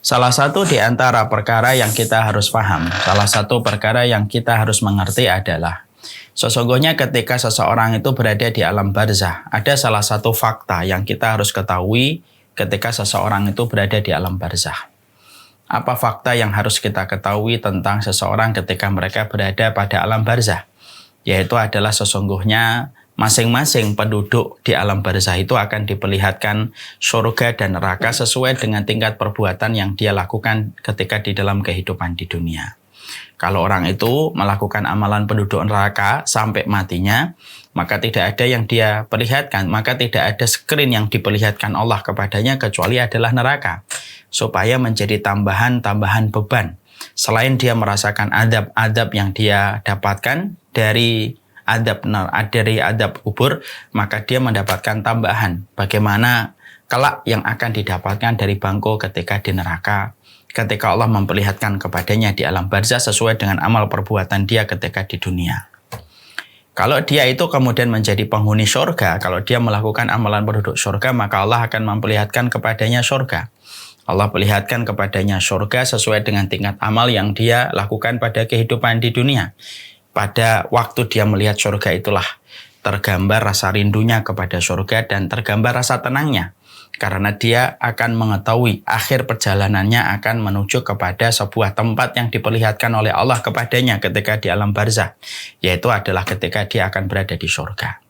Salah satu di antara perkara yang kita harus paham, salah satu perkara yang kita harus mengerti adalah sesungguhnya ketika seseorang itu berada di alam barzah, ada salah satu fakta yang kita harus ketahui ketika seseorang itu berada di alam barzah. Apa fakta yang harus kita ketahui tentang seseorang ketika mereka berada pada alam barzah? Yaitu adalah sesungguhnya masing-masing penduduk di alam barzah itu akan diperlihatkan surga dan neraka sesuai dengan tingkat perbuatan yang dia lakukan ketika di dalam kehidupan di dunia. Kalau orang itu melakukan amalan penduduk neraka sampai matinya, maka tidak ada yang dia perlihatkan, maka tidak ada screen yang diperlihatkan Allah kepadanya kecuali adalah neraka, supaya menjadi tambahan beban. Selain dia merasakan adab-adab yang dia dapatkan dari adab kubur, maka dia mendapatkan tambahan bagaimana kelak yang akan didapatkan dari bangko ketika di neraka, ketika Allah memperlihatkan kepadanya di alam barzah sesuai dengan amal perbuatan dia ketika di dunia. Kalau dia itu kemudian menjadi penghuni surga, kalau dia melakukan amalan penduduk surga, maka Allah akan memperlihatkan kepadanya surga. Allah perlihatkan kepadanya surga sesuai dengan tingkat amal yang dia lakukan pada kehidupan di dunia. Pada waktu dia melihat surga itulah tergambar rasa rindunya kepada surga dan tergambar rasa tenangnya. Karena dia akan mengetahui akhir perjalanannya akan menuju kepada sebuah tempat yang diperlihatkan oleh Allah kepadanya ketika di alam barzah. Yaitu adalah ketika dia akan berada di surga.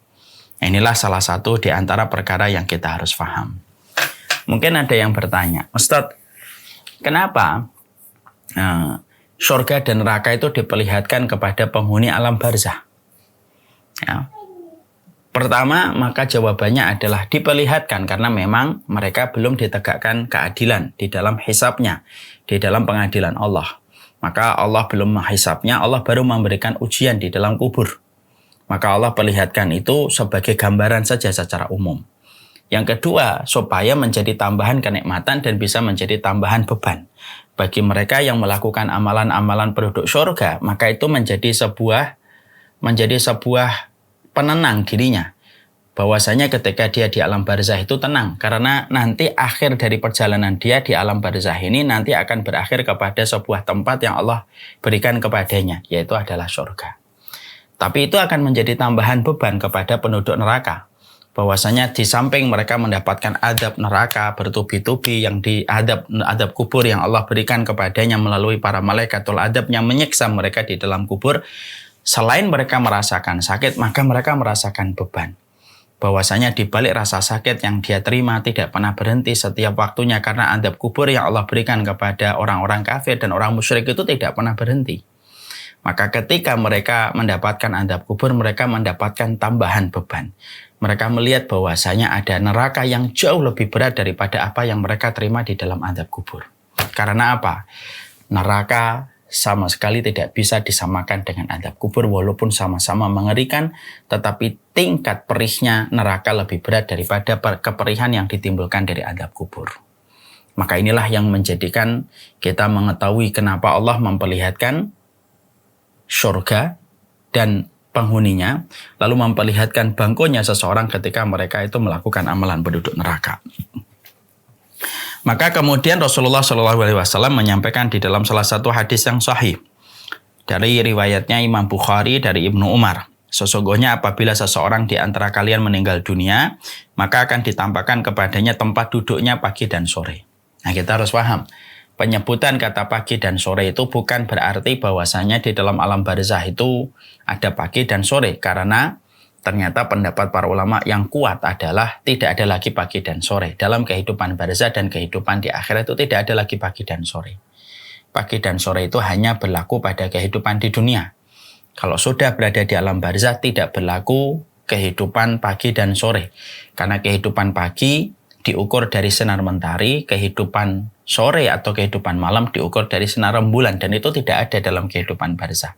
Inilah salah satu di antara perkara yang kita harus paham. Mungkin ada yang bertanya, Ustadz, kenapa surga dan neraka itu diperlihatkan kepada penghuni alam barzah? Ya. Pertama, maka jawabannya adalah diperlihatkan karena memang mereka belum ditegakkan keadilan di dalam hisabnya, di dalam pengadilan Allah. Maka Allah belum menghisabnya, Allah baru memberikan ujian di dalam kubur. Maka Allah perlihatkan itu sebagai gambaran saja secara umum. Yang kedua, supaya menjadi tambahan kenikmatan dan bisa menjadi tambahan beban. Bagi mereka yang melakukan amalan-amalan penduduk surga, maka itu menjadi sebuah penenang dirinya. Bahwasanya ketika dia di alam barzah itu tenang. Karena nanti akhir dari perjalanan dia di alam barzah ini nanti akan berakhir kepada sebuah tempat yang Allah berikan kepadanya, yaitu adalah surga. Tapi itu akan menjadi tambahan beban kepada penduduk neraka. Bahwasanya di samping mereka mendapatkan adab neraka bertubi-tubi yang adab kubur yang Allah berikan kepadanya melalui para malaikatul adab yang menyiksa mereka di dalam kubur, selain mereka merasakan sakit, maka mereka merasakan beban. Bahwasanya di balik rasa sakit yang dia terima tidak pernah berhenti setiap waktunya karena adab kubur yang Allah berikan kepada orang-orang kafir dan orang musyrik itu tidak pernah berhenti. Maka ketika mereka mendapatkan adab kubur, mereka mendapatkan tambahan beban. Mereka melihat bahwasanya ada neraka yang jauh lebih berat daripada apa yang mereka terima di dalam adab kubur. Karena apa? Neraka sama sekali tidak bisa disamakan dengan adab kubur walaupun sama-sama mengerikan, tetapi tingkat perihnya neraka lebih berat daripada keperihan yang ditimbulkan dari adab kubur. Maka inilah yang menjadikan kita mengetahui kenapa Allah memperlihatkan surga dan penghuninya, lalu memperlihatkan bangkonya seseorang ketika mereka itu melakukan amalan penduduk neraka. Maka kemudian Rasulullah SAW menyampaikan di dalam salah satu hadis yang sahih dari riwayatnya Imam Bukhari dari Ibnu Umar, sesungguhnya apabila seseorang di antara kalian meninggal dunia, maka akan ditampakkan kepadanya tempat duduknya pagi dan sore. Nah, kita harus paham, penyebutan kata pagi dan sore itu bukan berarti bahwasanya di dalam alam barzah itu ada pagi dan sore, karena ternyata pendapat para ulama yang kuat adalah tidak ada lagi pagi dan sore. Dalam kehidupan barzah dan kehidupan di akhirat itu tidak ada lagi pagi dan sore. Pagi dan sore itu hanya berlaku pada kehidupan di dunia. Kalau sudah berada di alam barzah tidak berlaku kehidupan pagi dan sore. Karena kehidupan pagi diukur dari sinar mentari, kehidupan sore atau kehidupan malam diukur dari sinar rembulan, dan itu tidak ada dalam kehidupan barzah.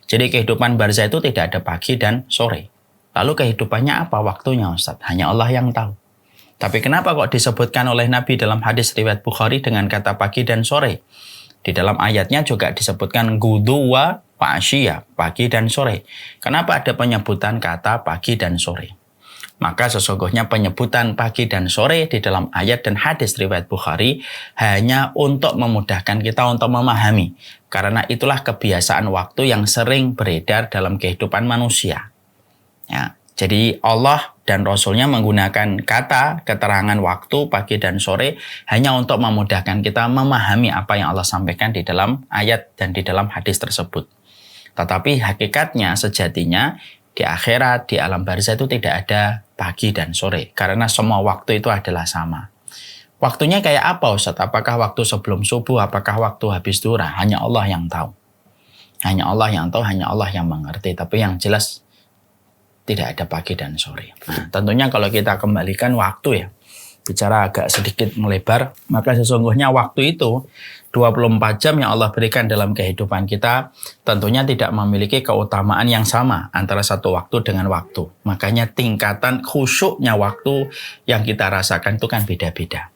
Jadi kehidupan barzah itu tidak ada pagi dan sore. Lalu kehidupannya apa waktunya, Ustaz? Hanya Allah yang tahu. Tapi kenapa kok disebutkan oleh Nabi dalam hadis riwayat Bukhari dengan kata pagi dan sore? Di dalam ayatnya juga disebutkan gudu wa ashiya, pagi dan sore. Kenapa ada penyebutan kata pagi dan sore? Maka sesungguhnya penyebutan pagi dan sore di dalam ayat dan hadis riwayat Bukhari hanya untuk memudahkan kita untuk memahami. Karena itulah kebiasaan waktu yang sering beredar dalam kehidupan manusia. Ya, jadi Allah dan Rasulnya menggunakan kata keterangan waktu pagi dan sore hanya untuk memudahkan kita memahami apa yang Allah sampaikan di dalam ayat dan di dalam hadis tersebut. Tetapi hakikatnya, sejatinya, di akhirat, di alam barzah itu tidak ada pagi dan sore. Karena semua waktu itu adalah sama. Waktunya kayak apa, Ustaz? Apakah waktu sebelum subuh? Apakah waktu habis duha? Hanya Allah yang tahu. Hanya Allah yang tahu, hanya Allah yang mengerti. Tapi yang jelas, tidak ada pagi dan sore. Nah, tentunya kalau kita kembalikan waktu ya, bicara agak sedikit melebar, maka sesungguhnya waktu itu 24 jam yang Allah berikan dalam kehidupan kita tentunya tidak memiliki keutamaan yang sama antara satu waktu dengan waktu. Makanya tingkatan khusyuknya waktu yang kita rasakan itu kan beda-beda.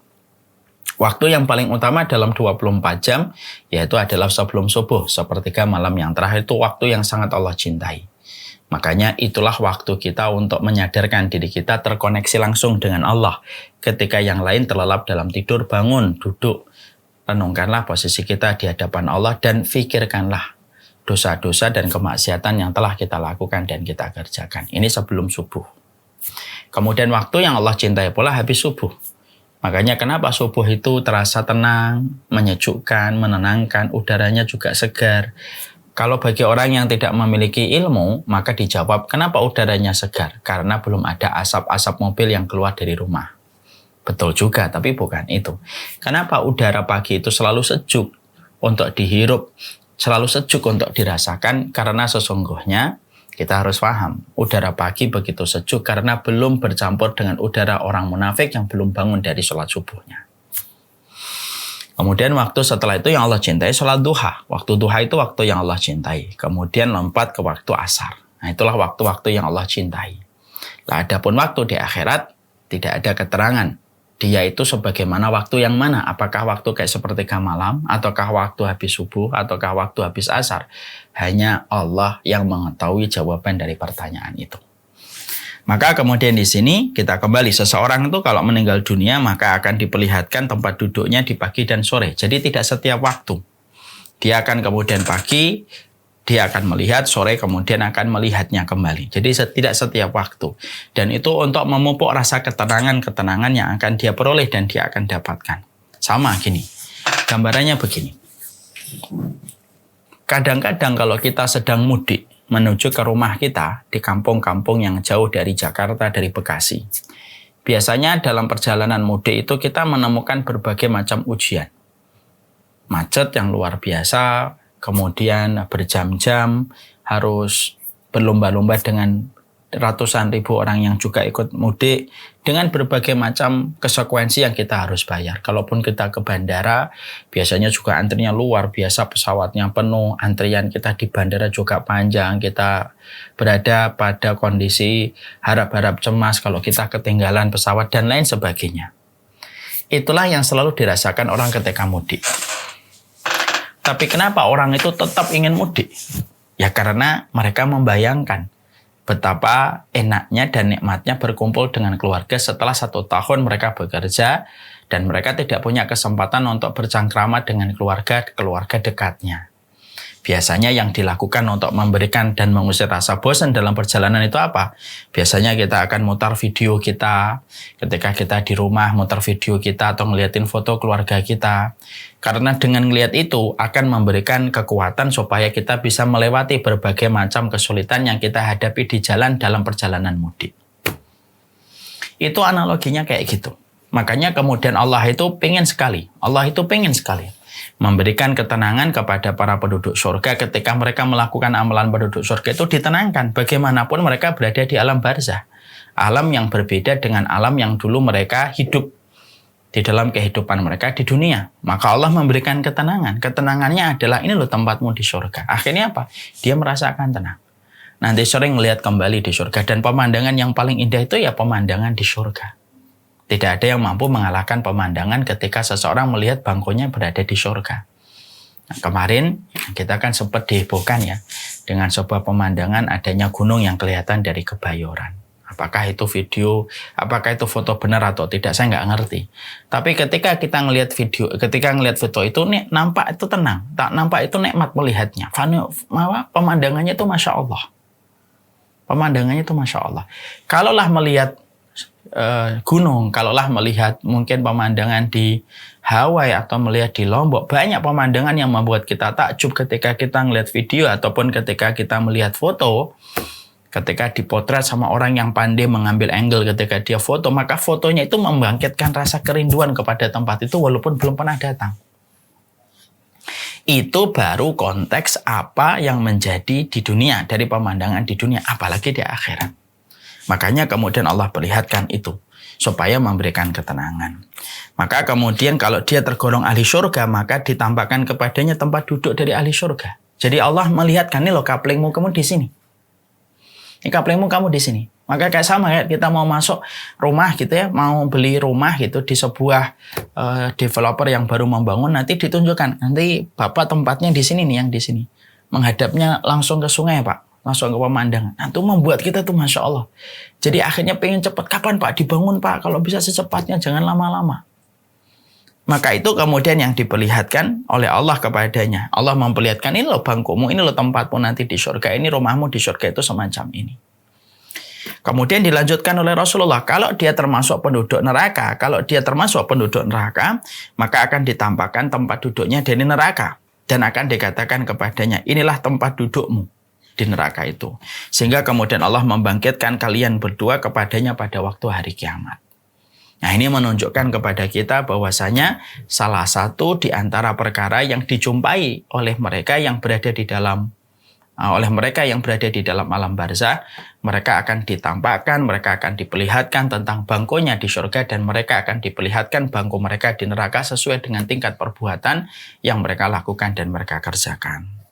Waktu yang paling utama dalam 24 jam yaitu adalah sebelum subuh, sepertiga malam yang terakhir, itu waktu yang sangat Allah cintai. Makanya itulah waktu kita untuk menyadarkan diri kita terkoneksi langsung dengan Allah. Ketika yang lain terlelap dalam tidur, bangun, duduk, renungkanlah posisi kita di hadapan Allah dan fikirkanlah dosa-dosa dan kemaksiatan yang telah kita lakukan dan kita kerjakan. Ini sebelum subuh. Kemudian waktu yang Allah cintai pula habis subuh. Makanya kenapa subuh itu terasa tenang, menyejukkan, menenangkan, udaranya juga segar. Kalau bagi orang yang tidak memiliki ilmu, maka dijawab, kenapa udaranya segar? Karena belum ada asap-asap mobil yang keluar dari rumah. Betul juga, tapi bukan itu. Kenapa udara pagi itu selalu sejuk untuk dihirup, selalu sejuk untuk dirasakan? Karena sesungguhnya kita harus paham, udara pagi begitu sejuk karena belum bercampur dengan udara orang munafik yang belum bangun dari sholat subuhnya. Kemudian waktu setelah itu yang Allah cintai sholat duha. Waktu duha itu waktu yang Allah cintai. Kemudian lompat ke waktu asar. Nah, itulah waktu-waktu yang Allah cintai. Nah, adapun waktu di akhirat tidak ada keterangan. Dia itu sebagaimana waktu yang mana? Apakah waktu kayak sepertiga malam? Ataukah waktu habis subuh? Ataukah waktu habis asar? Hanya Allah yang mengetahui jawaban dari pertanyaan itu. Maka kemudian di sini kita kembali, seseorang itu kalau meninggal dunia maka akan diperlihatkan tempat duduknya di pagi dan sore. Jadi tidak setiap waktu. Dia akan kemudian pagi, dia akan melihat, sore kemudian akan melihatnya kembali. Jadi tidak setiap waktu. Dan itu untuk memupuk rasa ketenangan-ketenangan yang akan dia peroleh dan dia akan dapatkan. Sama gini, gambarannya begini. Kadang-kadang kalau kita sedang mudik menuju ke rumah kita di kampung-kampung yang jauh dari Jakarta, dari Bekasi. Biasanya dalam perjalanan mudik itu kita menemukan berbagai macam ujian. Macet yang luar biasa, kemudian berjam-jam harus berlomba-lomba dengan ratusan ribu orang yang juga ikut mudik dengan berbagai macam konsekuensi yang kita harus bayar. Kalaupun kita ke bandara, biasanya juga antrinya luar biasa, pesawatnya penuh, antrian kita di bandara juga panjang, kita berada pada kondisi harap-harap cemas kalau kita ketinggalan pesawat dan lain sebagainya. Itulah yang selalu dirasakan orang ketika mudik. Tapi kenapa orang itu tetap ingin mudik? Ya karena mereka membayangkan betapa enaknya dan nikmatnya berkumpul dengan keluarga setelah 1 tahun mereka bekerja dan mereka tidak punya kesempatan untuk bercengkrama dengan keluarga dekatnya. Biasanya yang dilakukan untuk memberikan dan mengusir rasa bosan dalam perjalanan itu apa? Biasanya kita akan mutar video kita, ketika kita di rumah mutar video kita atau ngeliatin foto keluarga kita. Karena dengan ngeliat itu akan memberikan kekuatan supaya kita bisa melewati berbagai macam kesulitan yang kita hadapi di jalan dalam perjalanan mudik. Itu analoginya kayak gitu. Makanya kemudian Allah itu pengen sekali memberikan ketenangan kepada para penduduk surga ketika mereka melakukan amalan penduduk surga itu ditenangkan. Bagaimanapun mereka berada di alam barzah. Alam yang berbeda dengan alam yang dulu mereka hidup di dalam kehidupan mereka di dunia. Maka Allah memberikan ketenangan. Ketenangannya adalah ini loh tempatmu di surga. Akhirnya apa? Dia merasakan tenang. Nanti sore ngelihat kembali di surga. Dan pemandangan yang paling indah itu ya pemandangan di surga. Tidak ada yang mampu mengalahkan pemandangan ketika seseorang melihat bangkunya berada di surga. Nah, kemarin kita kan sempat dihebohkan ya dengan sebuah pemandangan adanya gunung yang kelihatan dari Kebayoran. Apakah itu video, apakah itu foto benar atau tidak, saya nggak ngerti. Tapi ketika kita ngelihat video, ketika ngelihat foto itu nampak itu tenang, tak nampak itu nikmat melihatnya. Pemandangannya itu Masya Allah. Pemandangannya itu Masya Allah. Kalaulah melihat gunung, kalaulah melihat mungkin pemandangan di Hawaii atau melihat di Lombok, banyak pemandangan yang membuat kita takjub ketika kita ngelihat video ataupun ketika kita melihat foto. Ketika dipotret sama orang yang pandai mengambil angle ketika dia foto, maka fotonya itu membangkitkan rasa kerinduan kepada tempat itu walaupun belum pernah datang. Itu baru konteks apa yang menjadi di dunia, dari pemandangan di dunia, apalagi di akhirat. Makanya kemudian Allah perlihatkan itu, supaya memberikan ketenangan. Maka kemudian kalau dia tergolong ahli surga, maka ditampakkan kepadanya tempat duduk dari ahli surga. Jadi Allah melihatkan, nih loh kaplingmu kamu di sini. Ini kaplingmu kamu di sini. Maka kayak sama ya, kita mau masuk rumah gitu ya, mau beli rumah gitu di sebuah developer yang baru membangun, nanti ditunjukkan, nanti Bapak tempatnya di sini nih, yang di sini. Menghadapnya langsung ke sungai Pak, langsung ke pemandangan. Nah, itu membuat kita tuh Masya Allah. Jadi akhirnya pengen cepat, kapan Pak dibangun Pak? Kalau bisa secepatnya, jangan lama-lama. Maka itu kemudian yang diperlihatkan oleh Allah kepadanya. Allah memperlihatkan, ini loh bangkumu, ini loh tempatmu nanti di surga, ini rumahmu di surga, itu semacam ini. Kemudian dilanjutkan oleh Rasulullah, kalau dia termasuk penduduk neraka, maka akan ditampakkan tempat duduknya dari neraka. Dan akan dikatakan kepadanya, inilah tempat dudukmu di neraka itu. Sehingga kemudian Allah membangkitkan kalian berdua kepadanya pada waktu hari kiamat. Nah, ini menunjukkan kepada kita bahwasanya salah satu di antara perkara yang dijumpai oleh mereka yang berada di dalam alam barzah, mereka akan ditampakkan, mereka akan diperlihatkan tentang bangkunya di surga, dan mereka akan diperlihatkan bangku mereka di neraka sesuai dengan tingkat perbuatan yang mereka lakukan dan mereka kerjakan.